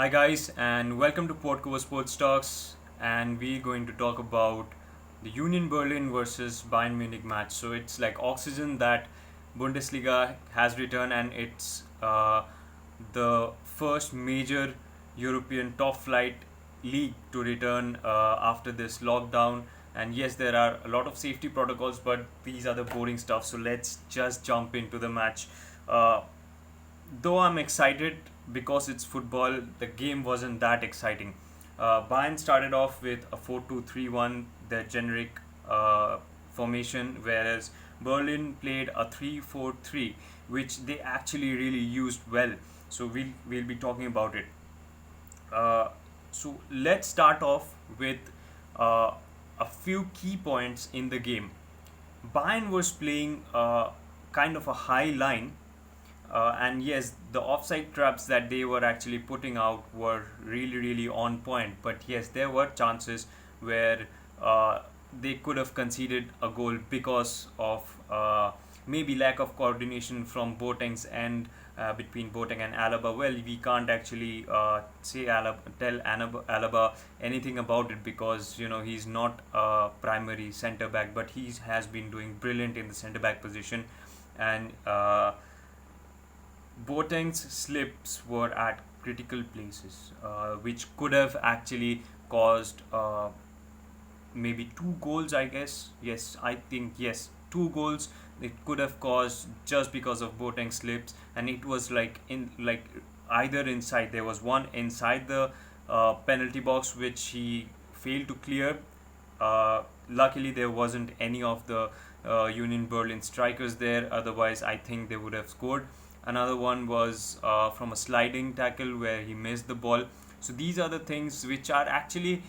Hi guys, and welcome to Podcover Sports Talks. And we're going to talk about the Union Berlin versus Bayern Munich match. So it's like oxygen that Bundesliga has returned, and it's the first major European top flight league to return after this lockdown. And yes, there are a lot of safety protocols, but these are the boring stuff. So let's just jump into the match. Uh, though I'm excited because it's football, the game wasn't that exciting. Bayern started off with a 4-2-3-1, their generic formation, whereas Berlin played a 3-4-3, which they actually really used well. So we'll be talking about it. Uh, so let's start off with uh, a few key points in the game. Bayern was playing kind of a high line, and yes, the offside traps that they were actually putting out were really, really on point. But yes, there were chances where they could have conceded a goal because of maybe lack of coordination from Boateng's end, between Boateng and Alaba. Well, we can't actually tell Alaba anything about it because he's not a primary centre back, but he has been doing brilliant in the centre back position, and Boateng's slips were at critical places, which could have actually caused maybe two goals. I guess yes, I think yes, two goals. It could have caused just because of Boateng slips, and it was like either inside. There was one inside the penalty box which he failed to clear. Luckily, there wasn't any of the Union Berlin strikers there. Otherwise, I think they would have scored. Another one was from a sliding tackle where he missed the ball. So these are the things which are actually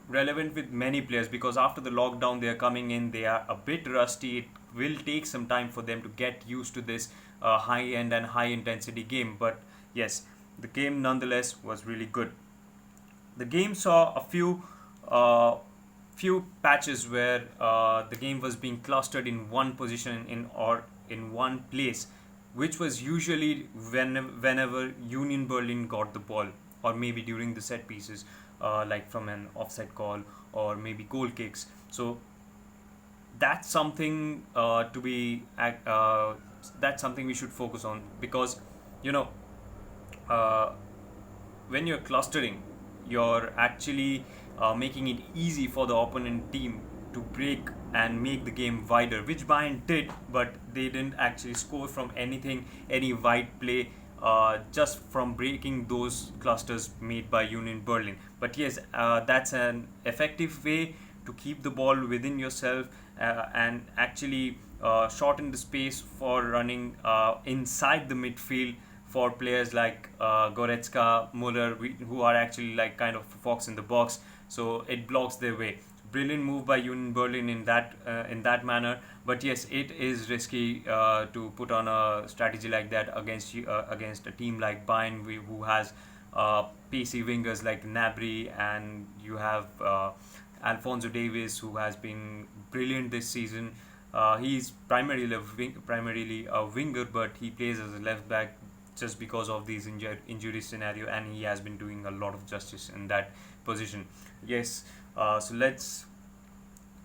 relevant with many players, because after the lockdown they are coming in, they are a bit rusty. It will take some time for them to get used to this high end and high intensity game. But yes, the game nonetheless was really good. The game saw a few patches where the game was being clustered in one position in one place, which was usually whenever Union Berlin got the ball, or maybe during the set pieces, like from an offside call or maybe goal kicks. So that's something that's something we should focus on, because you know uh, when you're clustering, you're actually making it easy for the opponent team to break and make the game wider, which Bayern did, but they didn't actually score from any wide play, just from breaking those clusters made by Union Berlin. But yes, that's an effective way to keep the ball within yourself, and actually shorten the space for running inside the midfield for players like Goretzka, Muller, who are actually like kind of fox in the box. So it blocks their way. Brilliant move by Union Berlin in that manner. But yes, it is risky to put on a strategy like that against a team like Bayern, who has pacey wingers like Gnabry, and you have Alphonso Davies, who has been brilliant this season. He's primarily a winger, but he plays as a left back just because of these injury scenario, and he has been doing a lot of justice in that position. Yes, so let's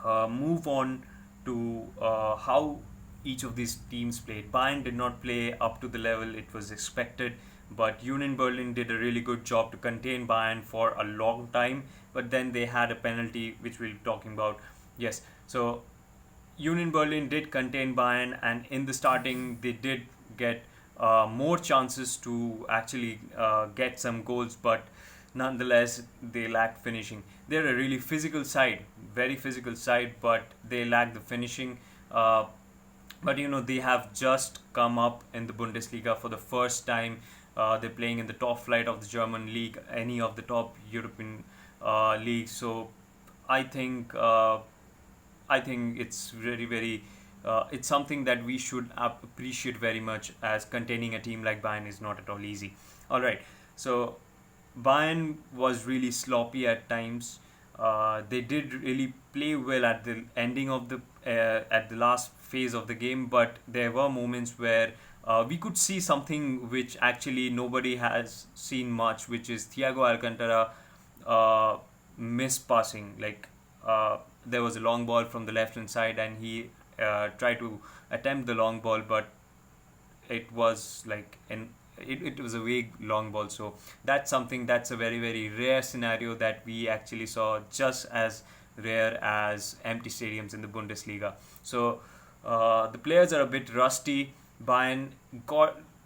move on to how each of these teams played. Bayern did not play up to the level it was expected, but Union Berlin did a really good job to contain Bayern for a long time. But then they had a penalty, which we'll be talking about. Yes, so Union Berlin did contain Bayern, and in the starting, they did get more chances to actually get some goals, but nonetheless, they lacked finishing. They're a really physical side, very physical side, but they lack the finishing. But they have just come up in the Bundesliga for the first time. They're playing in the top flight of the German league, any of the top European leagues. So I think it's very, very. It's something that we should appreciate very much, as containing a team like Bayern is not at all easy. All right, so Bayern was really sloppy at times. They did really play well at the last phase of the game, but there were moments where we could see something which actually nobody has seen much, which is Thiago Alcantara uh, miss passing. Like there was a long ball from the left hand side, and he tried to attempt the long ball, but it was like it was a vague long ball. So that's something, that's a very rare scenario that we actually saw, just as rare as empty stadiums in the Bundesliga. So the players are a bit rusty. Bayern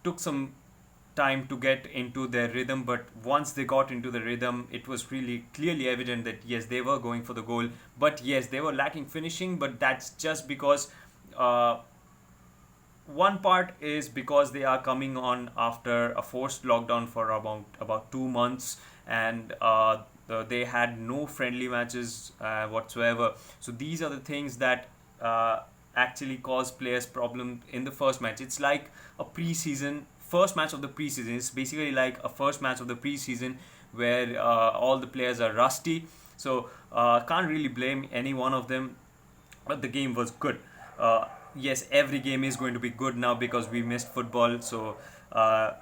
took some time to get into their rhythm, but once they got into the rhythm, it was really clearly evident that yes, they were going for the goal, but yes, they were lacking finishing. But that's just because uh, one part is because they are coming on after a forced lockdown for about 2 months, and they had no friendly matches whatsoever. So these are the things that actually cause players problem in the first match. It's like a preseason first match of the preseason. It's basically like a first match of the preseason where all the players are rusty. So can't really blame any one of them, but the game was good. Yes, every game is going to be good now because we missed football, so uh,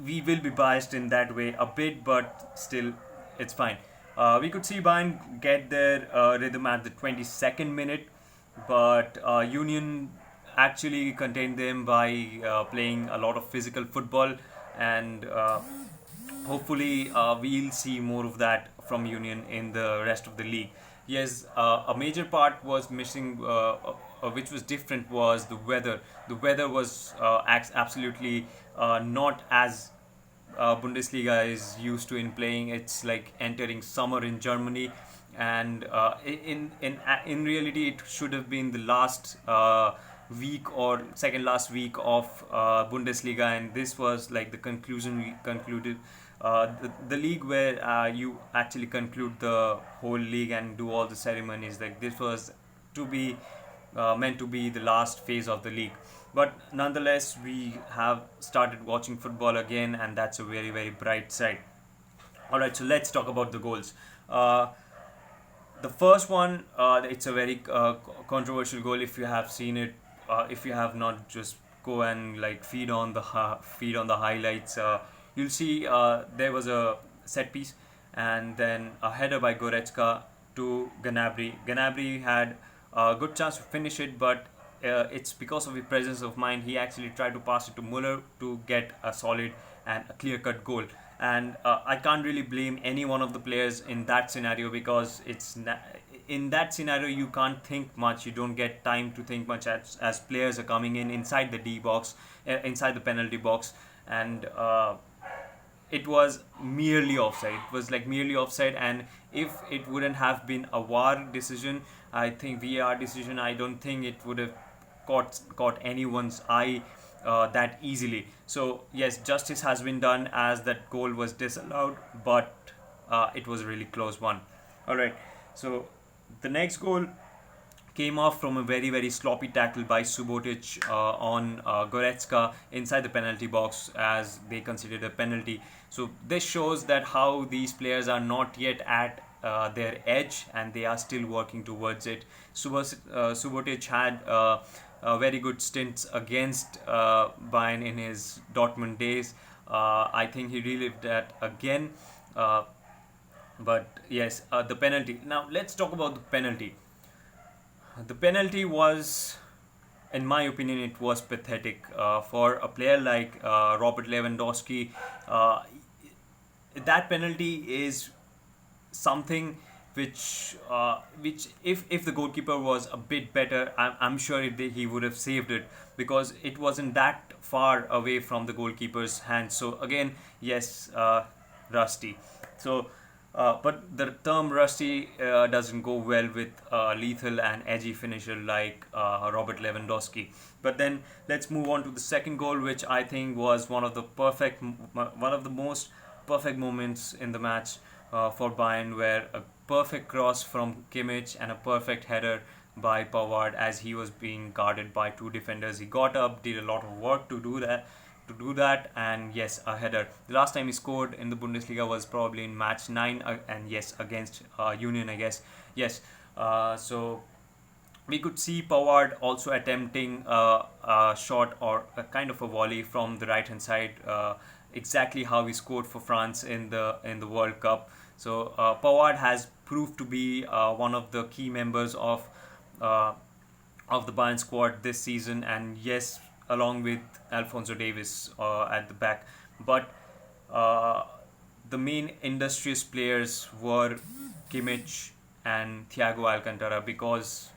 we will be biased in that way a bit, but still, it's fine. We could see Bayern get their rhythm at the 22nd minute, but Union actually contained them by playing a lot of physical football, and hopefully we'll see more of that from Union in the rest of the league. Yes, a major part was missing, which was different, was the weather. The weather was absolutely not as Bundesliga is used to in playing. It's like entering summer in Germany, and in reality, it should have been the last week or second last week of Bundesliga, and this was like the conclusion. We concluded the league where you actually conclude the whole league and do all the ceremonies. Like this was to be meant to be the last phase of the league. But nonetheless, we have started watching football again, and that's a very bright side. All right, so let's talk about the goals. The first one, it's a very controversial goal. If you have seen it, if you have not, just go and like feed on the highlights. You'll see there was a set piece, and then a header by Goretzka to Gnabry. Gnabry had a good chance to finish it, but it's because of his presence of mind. He actually tried to pass it to Muller to get a solid and a clear-cut goal. And I can't really blame any one of the players in that scenario, because in that scenario you can't think much. You don't get time to think much as players are coming in inside the D box, inside the penalty box, and it was merely offside. It was like merely offside, and if it wouldn't have been a VAR decision, I think VAR decision, I don't think it would have caught anyone's eye that easily. So yes, justice has been done as that goal was disallowed, but it was a really close one. All right, so the next goal came off from a very sloppy tackle by Subotic on Goretzka inside the penalty box, as they considered a penalty. So this shows that how these players are not yet at their edge, and they are still working towards it. Subotic had very good stints against Bayern in his Dortmund days. I think he relived that again. But yes, the penalty. Now let's talk about the penalty. The penalty was, in my opinion, it was pathetic for a player like Robert Lewandowski. That penalty is something which if the goalkeeper was a bit better, I'm sure he would have saved it, because it wasn't that far away from the goalkeeper's hands. So again, yes, rusty. So but the term rusty doesn't go well with lethal and edgy finisher like Robert Lewandowski. But then let's move on to the second goal, which I think was one of the most perfect moments in the match for Bayern, where a perfect cross from Kimmich and a perfect header by Pavard as he was being guarded by two defenders. He got up, did a lot of work to do that, and yes, a header. The last time he scored in the Bundesliga was probably in match 9, and yes, against Union, I guess. Yes, so We could see Pavard also attempting a shot or a kind of a volley from the right hand side, exactly how he scored for France in the World Cup. So Pavard has proved to be one of the key members uh, of the Bayern squad this season, and yes, along with Alphonso Davies at the back. But uh, the main industrious players were Kimmich and Thiago Alcantara, because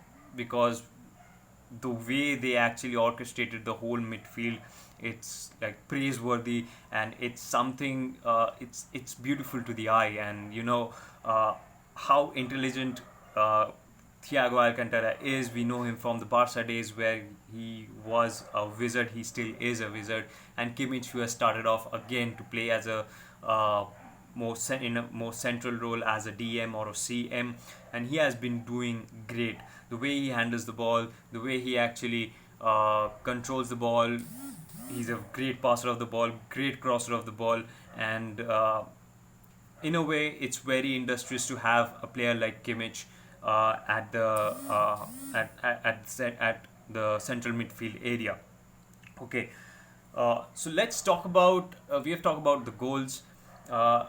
the way they actually orchestrated the whole midfield, it's like praiseworthy, and it's something, it's beautiful to the eye. And uh, how intelligent Thiago Alcantara is. We know him from the Barca days where he was a wizard. He still is a wizard. And Kimmich, who has started off again to play as a in a more central role as a DM or a CM, and he has been doing great. The way he handles the ball, the way he actually controls the ball. He's a great passer of the ball, great crosser of the ball, and in a way, it's very industrious to have a player like Kimmich at the central midfield area. Okay, so let's talk about. We have talked about the goals.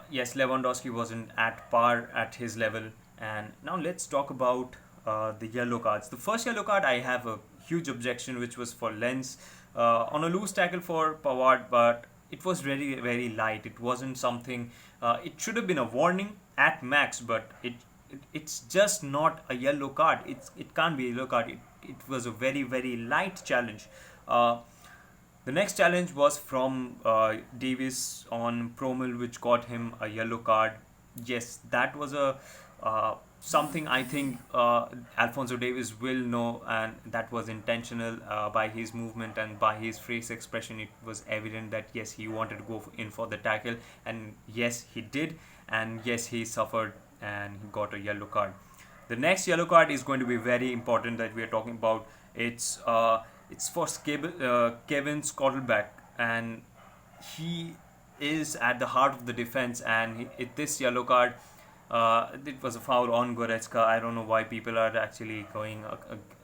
Yes, Lewandowski wasn't at par at his level, and now let's talk about the yellow cards. The first yellow card, I have a huge objection, which was for Lens on a loose tackle for Pavard, but it was very very light. It wasn't something. It should have been a warning at max, but it's just not a yellow card. It can't be a yellow card. It was a very very light challenge. The next challenge was from Davis on Promil, which got him a yellow card. Yes, that was a something I think Alfonso Davis will know, and that was intentional by his movement and by his face expression. It was evident that yes, he wanted to go in for the tackle, and yes, he did, and yes, he suffered and he got a yellow card. The next yellow card is going to be very important that we are talking about. It's for Kevin Scottleback, and he is at the heart of the defense. And this yellow card, it was a foul on Goretzka. I don't know why people are actually going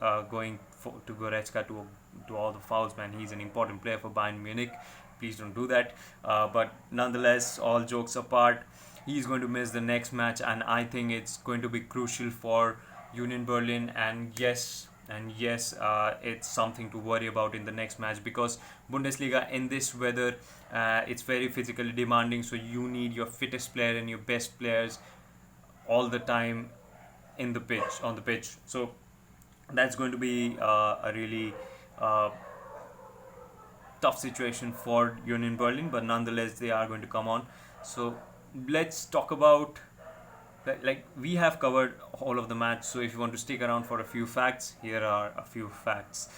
to Goretzka to all the fouls. Man, he's an important player for Bayern Munich. Please don't do that. But nonetheless, all jokes apart, he's going to miss the next match, and I think it's going to be crucial for Union Berlin. And yes, it's something to worry about in the next match, because Bundesliga in this weather, it's very physically demanding. So you need your fittest player and your best players all the time on the pitch. So that's going to be a really tough situation for Union Berlin, but nonetheless they are going to come on. So let's talk about, like we have covered all of the match. So if you want to stick around for a few facts, here are a few facts.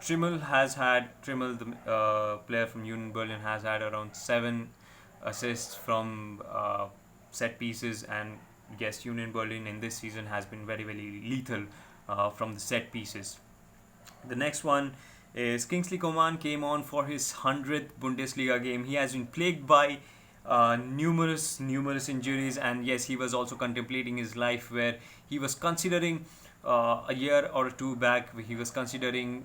Trimmel, the player from Union Berlin, has had around 7 assists from set pieces, and yes, Union Berlin in this season has been very very lethal from the set pieces. The next one is Kingsley Coman came on for his 100th Bundesliga game. He has been plagued by numerous injuries, and yes, he was also contemplating his life, where he was considering a year or two back, he was considering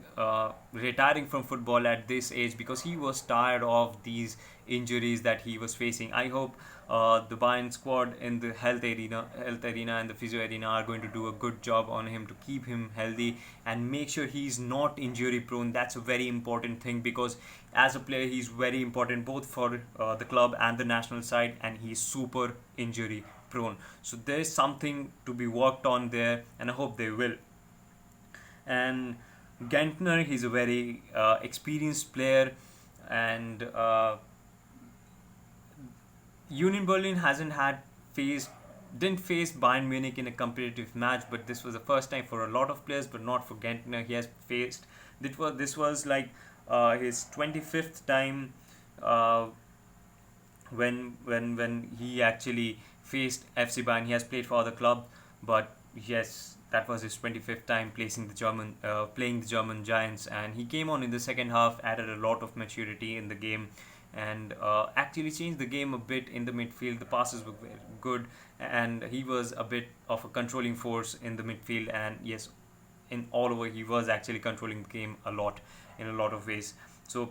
retiring from football at this age, because he was tired of these injuries that he was facing. I hope the Bayern squad in the health arena and the physio arena are going to do a good job on him to keep him healthy and make sure he's not injury prone. That's a very important thing, because as a player he's very important both for the club and the national side, and he's super injury prone. So there's something to be worked on there, and I hope they will. And Gentner, he's a very experienced player, and Union Berlin didn't face Bayern Munich in a competitive match, but this was the first time for a lot of players, but not for Gentner. He has faced this was like his 25th time when he actually faced FC Bayern. He has played for other clubs, but yes, that was his 25th time playing the German Giants, and he came on in the second half, added a lot of maturity in the game, and actually changed the game a bit in the midfield. The passes were very good, and he was a bit of a controlling force in the midfield. And yes, in all over. He was actually controlling the game a lot in a lot of ways. So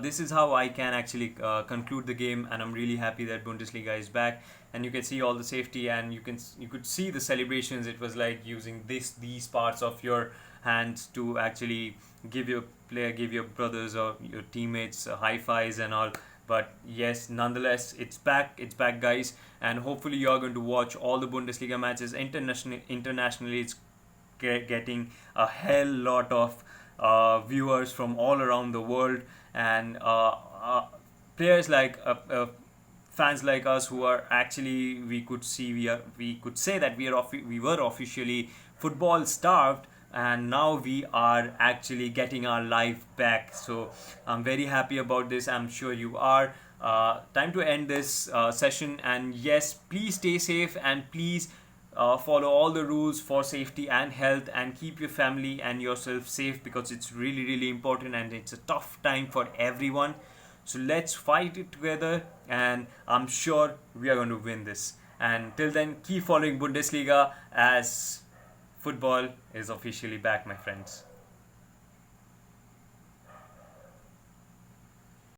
this is how I can actually conclude the game, and I'm really happy that Bundesliga is back. And you can see all the safety, and you could see the celebrations. It was like using these parts of your hands to actually give your player, give your brothers or your teammates high fives and all. But yes, nonetheless, it's back, guys, and hopefully you are going to watch all the Bundesliga matches internationally. It's getting a hell lot of viewers from all around the world, and players like fans like us who are actually, we could say that we were officially football starved, and now we are actually getting our life back. So I'm very happy about this. I'm sure you are. Time to end this session, and yes, please stay safe, and please follow all the rules for safety and health, and keep your family and yourself safe, because it's really, really important, and it's a tough time for everyone. So let's fight it together, and I'm sure we are going to win this. And till then, keep following Bundesliga, as football is officially back, my friends.